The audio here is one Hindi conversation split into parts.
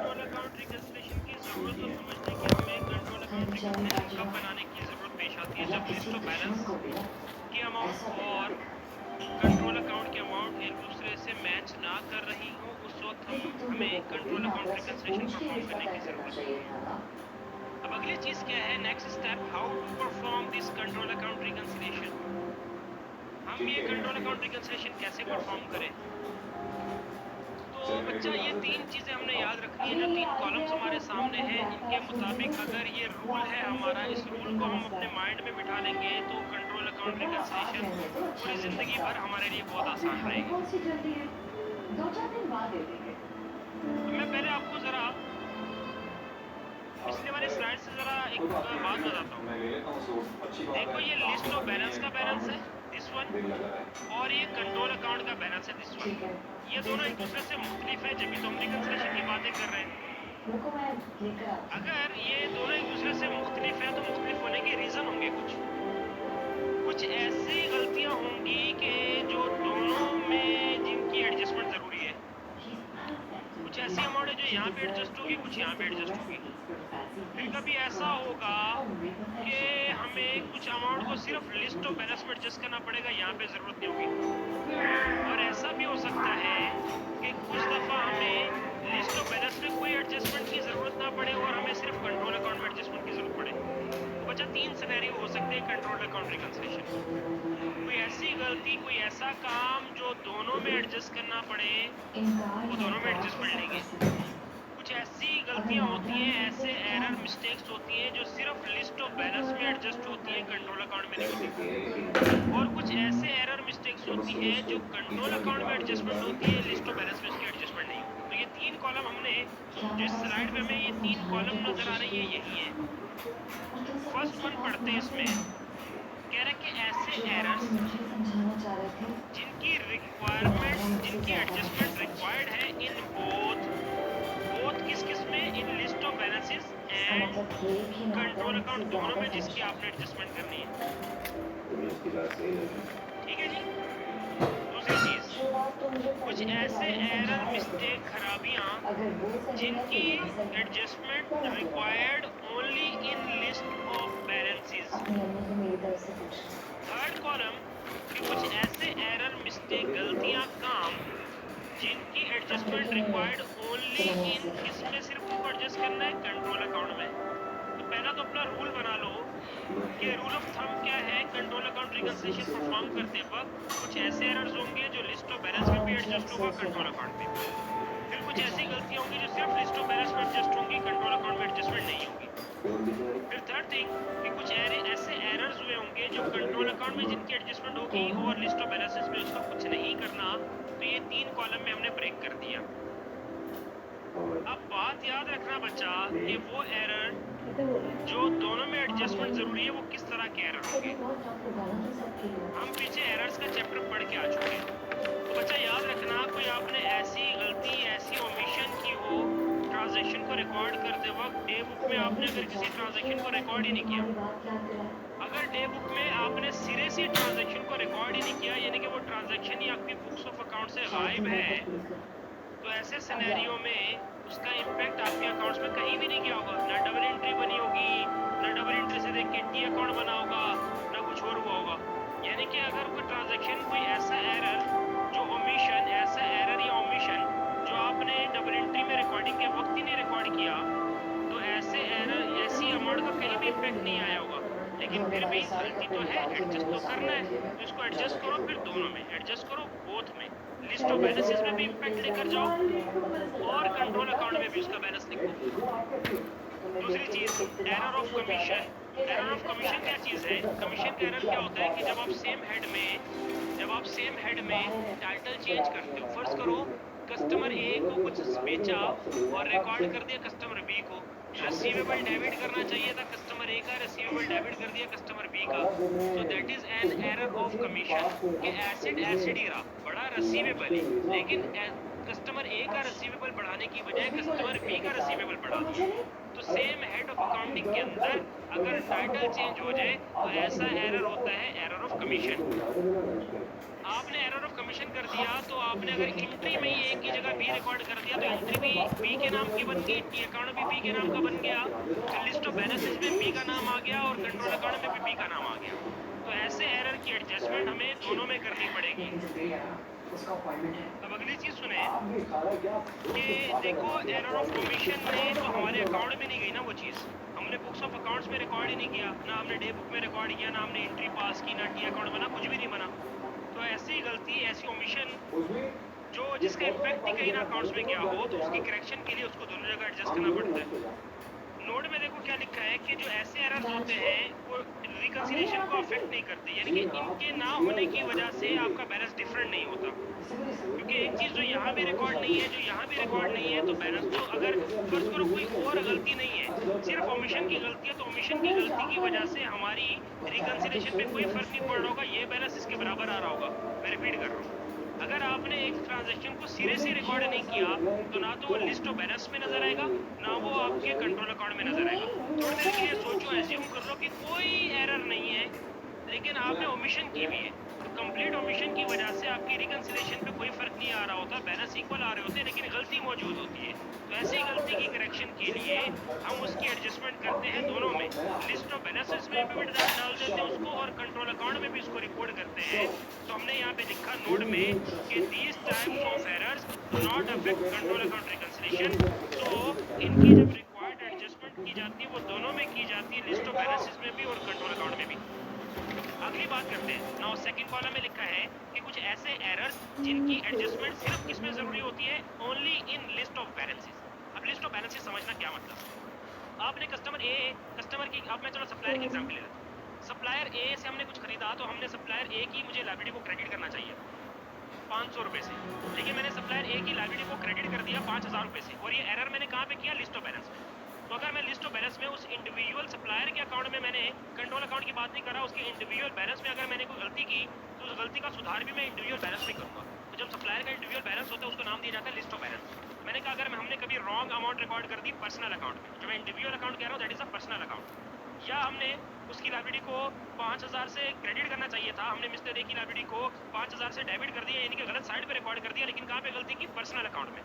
कंट्रोल अकाउंट रिकंसिलिएशन की ज़रूरत तो समझने कि हमें कंट्रोल अकाउंट रिकंसिलिएशन कब बनाने की ज़रूरत पेश आती है, जब लिस्ट ऑफ बैलेंस के अमाउंट और कंट्रोल अकाउंट के अमाउंट एक दूसरे से मैच ना कर रही हो। उस वक्त हमें कंट्रोल अकाउंट रिकंसिलिएशन परफॉर्म करने की ज़रूरत होगी। अब अगली चीज़ क्या है, next step, how to perform this control account reconciliation. हम ये कंट्रोल अकाउंट रिकंसिलिएशन कैसे परफॉर्म करें। तो बच्चा ये तीन चीज़ें हमने याद रखनी है। जो तीन कॉलम्स हमारे सामने हैं, इनके मुताबिक अगर ये रूल है हमारा, इस रूल को हम अपने माइंड में बिठा लेंगे तो कंट्रोल अकाउंट रिकंसिलिएशन पूरी ज़िंदगी भर हमारे लिए बहुत आसान रहेगी। अब मैं पहले आपको ज़रा पिछले वाली स्लाइड से ज़रा एक बात बताता हूँ। देखो ये लिस्ट ऑफ बैलेंस का बैलेंस है दिस वन, और ये कंट्रोल अकाउंट का बैलेंस है दिस वन। ये दोनों एक दूसरे से मुख्तलिफ है, जब भी तो हम रिकंसिलिएशन की बातें कर रहे हैं। अगर ये दोनों एक दूसरे से मुख्तलिफ है तो मुख्तलिफ होने के रीज़न होंगे। कुछ ऐसी गलतियां होंगी कि जो दोनों में जिनकी एडजस्टमेंट ज़रूरी है। कुछ ऐसी अमाउंट है जो यहाँ पे एडजस्ट होगी, कुछ यहाँ पे एडजस्ट होगी। फिर कभी ऐसा होगा कि हमें कुछ अमाउंट को सिर्फ लिस्ट ऑफ बैलेंस में एडजस्ट करना पड़ेगा, यहाँ पे ज़रूरत नहीं होगी। और ऐसा भी हो सकता है कि कुछ दफ़ा हमें लिस्ट ऑफ बैलेंस में कोई एडजस्टमेंट की ज़रूरत ना पड़े और हमें सिर्फ कंट्रोल अकाउंट में एडजस्टमेंट की ज़रूरत पड़े। तो बच्चा तीन सिनेरियो हो सकते हैं कंट्रोल अकाउंट रिकंसिलिएशन। कोई ऐसी गलती, कोई ऐसा काम जो दोनों में एडजस्ट करना पड़े, वो दोनों में एडजस्टमेंट लेंगे। कुछ ऐसी गलतियां होती हैं, ऐसे एरर मिस्टेक्स होती हैं जो सिर्फ लिस्ट ऑफ बैलेंस में एडजस्ट होती हैं, कंट्रोल अकाउंट में नहीं होती। और कुछ ऐसे एरर मिस्टेक्स होती हैं जो कंट्रोल अकाउंट में एडजस्टमेंट होती है, लिस्ट ऑफ बैलेंस में उसकी एडजस्टमेंट नहीं होती। तो ये तीन कॉलम हमने, जो इस स्लाइड में हमें ये तीन कॉलम नजर आ रही है, यही है। फर्स्ट वन पढ़ते हैं। इसमें कह रहे कि ऐसे एरर्स जिनकी रिक्वायरमेंट्स, जिनकी एडजस्टमेंट रिक्वायर्ड है इन बोथ किस किस में, in list of balances and control account, दोनों में जिसकी आपने एडजस्टमेंट करनी है। ठीक है जी। दूसरी चीज, कुछ ऐसे एरर, मिस्टेक, खराबियां जिनकी adjustment required only in list of balances. Third column कि कुछ ऐसे एरर, मिस्टेक, गलतियां, काम जिनकी एडजस्टमेंट रिक्वायर्ड ओनली इन किसमें, सिर्फ उनको एडजस्ट करना है, कंट्रोल अकाउंट में। तो पहला तो अपना रूल बना लो कि रूल ऑफ थंब क्या है कंट्रोल अकाउंट रिकंसिलिएशन परफॉर्म करते वक्त। कुछ ऐसे एरर्स होंगे जो लिस्ट ऑफ बैलेंस में भी एडजस्ट होगा, कंट्रोल अकाउंट में भी। फिर कुछ ऐसी गलतियां होंगी जो सिर्फ लिस्ट ऑफ बैलेंस में एडजस्ट होंगी, कंट्रोल अकाउंट में एडजस्टमेंट नहीं होगी। फिर थर्ड थिंग कि कुछ ऐसे एरर्स हुए होंगे जो कंट्रोल अकाउंट में जिनकी एडजस्टमेंट होगी और लिस्ट ऑफ बैलेंसेस में उसका कुछ नहीं करना। तो ये तीन कॉलम में हमने ब्रेक कर दिया। अब बात याद रखना बच्चा कि वो एरर जो दोनों में एडजस्टमेंट जरूरी है, वो किस तरह के एरर होंगे। हम पीछे एरर्स का चैप्टर पढ़ के आ चुके हैं। तो बच्चा याद रखना, कोई आपने ऐसी गलती, ऐसी ओमिशन की हो ट्रांजैक्शन को रिकॉर्ड करते वक्त, डे बुक में आपने अगर किसी ट्रांजैक्शन को रिकॉर्ड ही नहीं किया, अगर डे बुक में आपने सिरे से ट्रांजैक्शन को रिकॉर्ड ही नहीं किया, यानी कि वो ट्रांजैक्शन ही आपकी बुक्स ऑफ अकाउंट से गायब है, तो ऐसे सिनेरियो में उसका इम्पैक्ट आपके अकाउंट्स में कहीं भी नहीं गया होगा। ना डबल एंट्री बनी होगी, ना डबल एंट्री से देख के टी अकाउंट बना होगा, ना कुछ और हुआ होगा। यानी कि अगर कोई ट्रांजैक्शन, कोई ऐसा एरर जो ओमिशन, ऐसा एरर या ओमिशन जो आपने डबल एंट्री में रिकॉर्डिंग के वक्त ही नहीं रिकॉर्ड किया, तो ऐसे एरर, ऐसी अमाउंट का कहीं भी इम्पैक्ट नहीं आया होगा। लेकिन फिर भी गलती तो है, एडजस्ट तो करना है, तो इसको एडजस्ट करो, फिर दोनों में एडजस्ट करो, बोथ में लिस्ट ऑफ बैलेंसेस में भी इम्पैक्ट लेकर जाओ और कंट्रोल अकाउंट में भी उसका बैलेंस लिखो। दूसरी चीज, error of commission. Error of commission क्या चीज है? कमीशन का एरर क्या होता है कि जब आप सेम हेड में टाइटल चेंज करते हो, फर्ज करो कस्टमर ए को कुछ बेचा और रिकॉर्ड कर दिया कस्टमर बी को। रिसीवेबल डेबिट करना चाहिए था कस्टमर ए का, रिसीवेबल डेबिट कर दिया कस्टमर बी का। तो that is an error of commission कि एसिड ही रहा, बड़ा रिसीवेबल ही, लेकिन कस्टमर ए का रिसीवेबल बढ़ाने की बजाय कस्टमर बी का रिसीवेबल बढ़ा दिया। तो सेम हेड ऑफ अकाउंटिंग के अंदर अगर टाइटल चेंज हो जाए तो ऐसा एरर होता है, एरर ऑफ कमीशन। आपने एरर ऑफ कमीशन कर दिया, तो आपने अगर एंट्री में ही ए की जगह बी रिकॉर्ड कर दिया दिया तो एंट्री भी बी के नाम की बन गई, टी अकाउंट भी बी के नाम का बन गया, फिर लिस्ट ऑफ बैलेंसेस में बी का नाम आ गया और कंट्रोल अकाउंट में भी बी का नाम आ गया। तो ऐसे एरर की एडजस्टमेंट हमें दोनों में करनी पड़ेगी। अब अगली चीज सुने कि देखो एरर ऑफ ओमिशन में तो हमारे अकाउंट में नहीं गई ना वो चीज़, हमने बुक्स ऑफ अकाउंट्स में रिकॉर्ड ही नहीं किया, ना हमने डे बुक में रिकॉर्ड किया, ना हमने एंट्री पास की, ना टी अकाउंट बना, कुछ भी नहीं बना। तो ऐसी गलती, ऐसी ओमिशन जो जिसका इम्पैक्ट ही कहीं ना अकाउंट्स में गया हो, तो उसकी करेक्शन के लिए उसको दोनों जगह एडजस्ट करना पड़ता है। नोट में देखो क्या लिखा है कि जो ऐसे एरर्स होते हैं वो रिकंसिलिएशन को अफेक्ट नहीं करते, यानी कि इनके ना होने की वजह से आपका बैलेंस डिफरेंट नहीं होता। क्योंकि एक चीज जो यहाँ भी रिकॉर्ड नहीं है, जो यहाँ भी रिकॉर्ड नहीं है, तो बैलेंस तो अगर फर्ज करो कोई और गलती नहीं है, सिर्फ ओमिशन की गलती है, तो ओमिशन की गलती की वजह से हमारी रिकंसिलिएशन में कोई फर्क नहीं पड़ रहा होगा, ये बैलेंस इसके बराबर आ रहा होगा। मैं रिपीट कर रहा हूँ, अगर आपने एक ट्रांजैक्शन को सिरे से रिकॉर्ड नहीं किया तो ना तो वो लिस्ट ऑफ बैलेंस में नजर आएगा, ना वो आपके कंट्रोल अकाउंट में नजर आएगा। थोड़ी देर के लिए सोचो, एज्यूम कर लो कि कोई एरर नहीं है, लेकिन आपने ओमिशन की भी है, तो कंप्लीट ओमिशन की वजह से आपकी रिकंसिलिएशन पे कोई फर्क नहीं आ रहा होता, बैलेंस इक्वल आ रहे होते हैं, लेकिन गलती मौजूद होती है। तो ऐसी गलती की करेक्शन के लिए हम उसकी एडजस्टमेंट करते हैं दोनों में, लिस्ट ऑफ बैलेंसेस में भी डाल देते हैं उसको और कंट्रोल अकाउंट में भी इसको रिपोर्ट करते हैं। तो हमने यहाँ पे लिखा नोट में कि these types of errors do not affect control account reconciliation, so इनकी जब रिक्वायर्ड एडजस्टमेंट की जाती है वो दोनों में की जाती है, लिस्ट ऑफ बैलेंसेस में भी और कंट्रोल अकाउंट में भी। अगली बात करते हैं, नाउ सेकंड कॉलम में लिखा है कि कुछ ऐसे एरर्स जिनकी एडजस्टमेंट सिर्फ किसमें जरूरी होती है, only in list of balances. अब लिस्ट ऑफ बैलेंसेस समझना क्या मतलब, आपने कस्टमर की, अब मैं चलो सप्लायर की एग्जांपल ले लेता हूं। सप्लायर ए से हमने कुछ खरीदा, तो हमने सप्लायर ए की मुझे लायबिलिटी को क्रेडिट करना चाहिए 500 रुपए से, लेकिन मैंने सप्लायर ए की लायबिलिटी को क्रेडिट कर दिया 5000 रुपए से, और ये एरर मैंने कहाँ पे किया, लिस्ट ऑफ बैलेंस में। तो अगर मैं लिस्ट ऑफ बैलेंस में उस इंडिविजुअल सप्लायर के अकाउंट में, मैंने कंट्रोल अकाउंट की बात नहीं कर रहा, उसके इंडिविजुअल बैलेंस में अगर मैंने कोई गलती की, तो उस गलती का सुधार भी मैं इंडिविजुअल बैलेंस में करूंगा। तो जब सप्लायर का इंडिविजुअल बैलेंस होता है उसको नाम दिया जाता है लिस्ट ऑफ बैलेंस। मैंने कहा अगर हमने कभी रॉन्ग अमाउंट रिकॉर्ड कर दी पर्सनल अकाउंट में, जो मैं इंडिविजुअल अकाउंट कह रहा हूँ that is a personal account, या हमने उसकी लायबिलिटी को 5000 से क्रेडिट करना चाहिए था, हमने मिस्टर ए की लायबिलिटी को 5000 से डेबिट कर दिया, यानी कि गलत साइड पे रिकॉर्ड कर दिया, लेकिन कहाँ पे गलती की, पर्सनल अकाउंट में।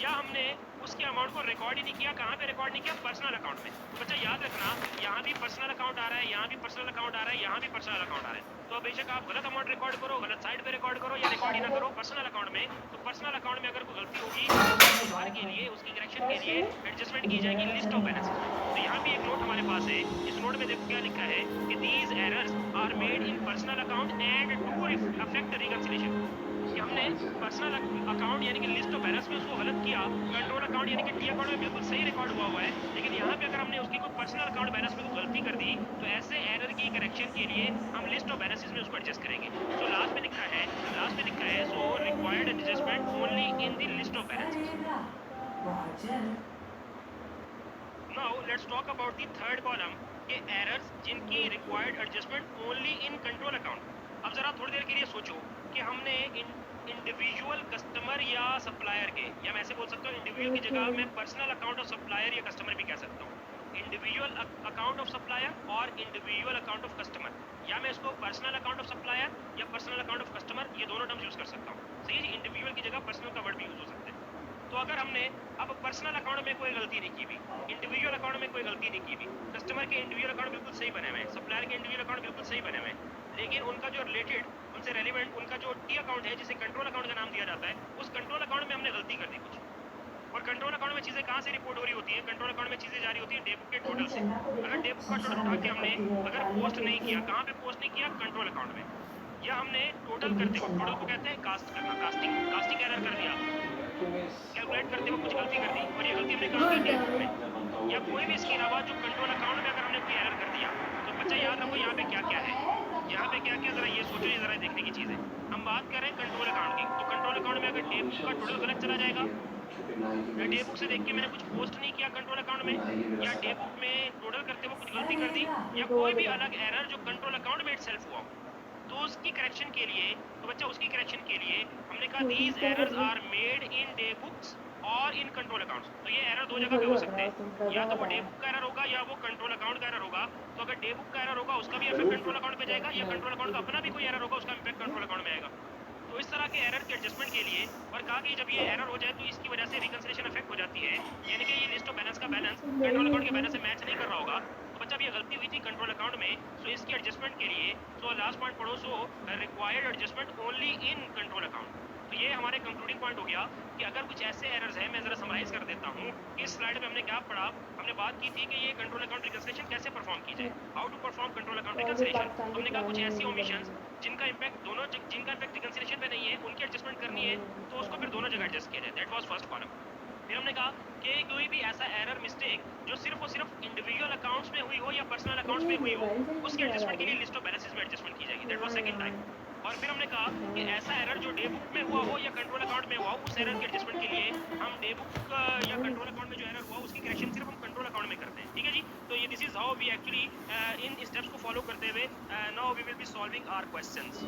या हमने उसके अमाउंट को रिकॉर्ड ही नहीं किया, कहाँ पे रिकॉर्ड नहीं किया, पर्सनल अकाउंट में। तो बच्चा याद रखना, यहाँ भी पर्सनल अकाउंट आ रहा है, यहाँ भी पर्सनल अकाउंट आ रहा है, यहाँ भी पर्सनल अकाउंट आ रहा है। तो बेशक आप गलत अमाउंट रिकॉर्ड करो, गलत साइड पे रिकॉर्ड करो, या रिकॉर्ड ही ना करो पर्सनल अकाउंट में, तो पर्सनल अकाउंट में अगर कोई गलती होगी तो सुधार के लिए, उसकी करेक्शन के लिए एडजस्टमेंट की जाएगी लिस्ट ऑफ बैलेंसेस में। तो यहाँ भी एक नोट हमारे पास है, इस नोट में देखो क्या लिखा है कि these errors are made in personal account and do affect reconciliation. कि हमने पर्सनल अकाउंट यानी कि लिस्ट ऑफ बैलेंस में उसको गलत किया, कंट्रोल अकाउंट यानी कि टी अकाउंट में बिल्कुल सही रिकॉर्ड हुआ है, लेकिन यहाँ पे अगर हमने उसकी कोई पर्सनल अकाउंट बैलेंस में कोई गलती कर दी, तो ऐसे एरर की करेक्शन के लिए हम लिस्ट ऑफ बैलेंसेस में उसको एडजस्ट करेंगे। तो लास्ट में लिखा है so required adjustment only in the list of balances. Now let's talk about the third column के एरर्स जिनकी required adjustment only in control account. अब जरा थोड़ी देर के लिए सोचो कि हमने इंडिविजुअल कस्टमर या सप्लायर के, या मैं ऐसे बोल सकता हूँ इंडिविजुअल की जगह मैं पर्सनल अकाउंट ऑफ सप्लायर या कस्टमर भी कह सकता हूँ, इंडिविजुअल अकाउंट ऑफ सप्लायर और इंडिविजुअल अकाउंट ऑफ कस्टमर, या मैं इसको पर्सनल अकाउंट ऑफ सप्लायर या पर्सनल अकाउंट ऑफ कस्टमर, ये दोनों टर्म्स यूज कर सकता हूँ। सही है, इंडिविजुअल की जगह पर्सनल का वर्ड भी यूज हो सकता है। तो अगर हमने अब पर्सनल अकाउंट में कोई गलती नहीं की भी, इंडिविजुअल अकाउंट में कोई गलती नहीं की भी, कस्टमर के इंडिविजुअल अकाउंट बिल्कुल सही बने हुए हैं, सप्लायर के इंडिविजुअल अकाउंट बिल्कुल सही बने हुए हैं, लेकिन उनका जो रिलेटेड, उनसे रेलिवेंट उनका जो टी अकाउंट है जिसे कंट्रोल अकाउंट का नाम दिया जाता है, उस कंट्रोल अकाउंट में हमने गलती कर दी कुछ, और कंट्रोल अकाउंट में चीजें कहाँ से रिपोर्ट हो रही होती है, कंट्रोल अकाउंट में चीजें जारी होती है डे बुक के टोटल से। अगर डे बुक का टोटल उठा के हमने अगर पोस्ट नहीं किया, कहाँ पे पोस्ट नहीं किया, कंट्रोल अकाउंट में, या हमने टोटल करते वक्त, टोटल को कहते हैं कास्ट करना, कास्टिंग एरर कर दिया, कैलकुलेट करते वक्त कुछ गलती कर दी, और ये गलती हमने कहाँ की, डे बुक में, या कोई भी इसके अलावा जो कंट्रोल अकाउंट में अगर हमने कोई एरर कर दिया, तो बच्चा याद रखो यहाँ पे क्या क्या है, यहाँ पे क्या क्या, जरा ये सोचो, ये जरा देखने की चीज है। हम बात कर रहे हैं कंट्रोल अकाउंट की, तो कंट्रोल अकाउंट में अगर डे बुक का टोटल गलत चला जाएगा, डे बुक से देख के मैंने कुछ पोस्ट नहीं किया कंट्रोल अकाउंट में, या डे बुक में टोटल करते हुए कुछ गलती कर दी, या कोई भी अलग एरर जो कंट्रोल अकाउंट में इटसेल्फ हुआ, तो उसकी करेक्शन के लिए, तो बच्चा उसकी करेक्शन के लिए हमने कहा these errors are made in day books और इन कंट्रोल अकाउंट्स। तो ये एरर दो जगह पे हो सकते हैं, या तो वो डे बुक का एरर होगा या वो कंट्रोल अकाउंट का एरर होगा। तो अगर डे बुक का एरर होगा उसका भी इफेक्ट कंट्रोल अकाउंट पे जाएगा, या कंट्रोल अकाउंट का अपना भी कोई एरर होगा उसका इम्पैक्ट कंट्रोल अकाउंट में आएगा। तो इस तरह के एरर के एडजस्टमेंट के लिए, और कहा कि जब ये एरर हो जाए तो इसकी वजह से के बैलेंस से मैच नहीं कर रहा होगा तो बच्चा भी गलती हुई थी कंट्रोल अकाउंट में, सो इसकी एडजस्टमेंट के लिए सो लास्ट पॉइंट पढ़ो, so required adjustment only in control account. तो ये हमारे कंक्लूडिंग पॉइंट हो गया कि अगर कुछ ऐसे एरर्स हैं, मैं जरा समराइज कर देता हूँ। इस स्लाइड में हमने क्या पढ़ा, हमने बात की थी कि ये कंट्रोल अकाउंट रिकंसिलिएशन कैसे परफॉर्म की जाए, how to perform control account reconciliation. हमने कहा कुछ ऐसी ओमिशंस जिनका इम्पैक्ट रिकंसिलिएशन पे नहीं है, उनकी एडजस्टमेंट करनी है, तो उसको फिर दोनों जगह एडजस्ट किया जाए। That was first column. फिर हमने कहा कि कोई भी ऐसा एरर मिस्टेक जो सिर्फ और सिर्फ इंडिविजुअल अकाउंट्स में हुई हो या पर्सनल अकाउंट्स में हुई हो, उसके एडजस्टमेंट के लिए लिस्ट ऑफ बैलेंसेस में एडजस्टमेंट की जाएगी। That was second type. और फिर हमने कहा कि ऐसा एरर जो डे बुक में हुआ हो या कंट्रोल अकाउंट में हुआ हो, उस एरर के एडजस्टमेंट के लिए हम डे बुक या कंट्रोल अकाउंट में जो एरर हुआ उसकी करेक्शन सिर्फ हम कंट्रोल अकाउंट में करते हैं। ठीक है जी, तो ये this is how we actually इन स्टेप्स को फॉलो करते हुए now we will be solving our questions.